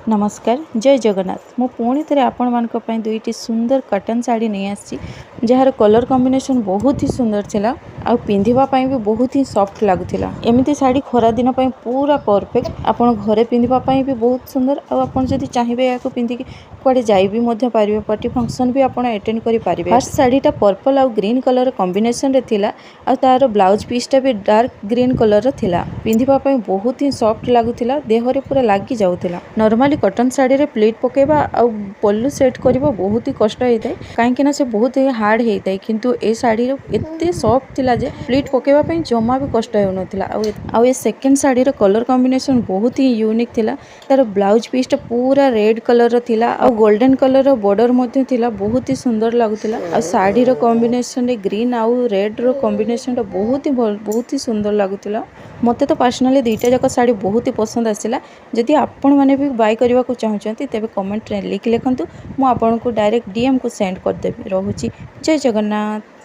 नमस्कार जय जगन्नाथ मु पुणी थे आपण मान दुईटी सुंदर कटन साड़ी नहीं आसी जार कलर कॉम्बिनेशन बहुत ही सुंदर थिला आ पिंधिबा भी बहुत ही सॉफ्ट लगुला। एमती साड़ी खरा दिन पूरा परफेक्ट आपण घरे पिंधिबा भी बहुत सुंदर। आपड़ जदि चाहिए या पिंधिकी कुआडे जाई भी मध्य पारिबे, पार्टी फंक्शन भी आपण अटेंड करि पारिबे। फर्स्ट साड़ीटा पर्पल आउ ग्रीन कलर कॉम्बिनेशन रे थिला आ तार ब्लाउज पीसटा भी डार्क ग्रीन कलर रो थिला। पिंधिबा बहुत ही सॉफ्ट लगुला, देहरे पूरा लागी जाउथिला। नॉर्मली कटन साड़ी रे प्लेट पकेबा आउ पल्लू सेट करबा बहुत ही कष्ट होता है, कहीं से बहुत ही हार्ड होता है, किंतु ए साड़ी एते सॉफ्ट थिला जे प्लेट पकेबा पई जमा भी कष्ट होनथिला। आउ ए सेकंड साड़ी रो कलर कॉम्बिनेशन बहुत ही यूनिक थिला। तार ब्लाउज पीसटा पूरा रेड कलर रो थिला आउ गोल्डन कलर रो बॉर्डर मध्ये थिला, बहुत ही सुंदर लागुथिला। आ साड़ी रो कॉम्बिनेशन रे ग्रीन आउ रेड रो कॉम्बिनेशन बहुत ही सुंदर लागुथिला। मते तो पर्सनली दुईटा जाक साड़ी बहुत ही पसंद आसिला। जदि आपण माने भी बाय करबा को चाहूचंती तेबे कमेंट रे लिख लेखंतु, मु आपन को डायरेक्ट डीएम को सेंड कर देबी। रहूची जय जगन्नाथ।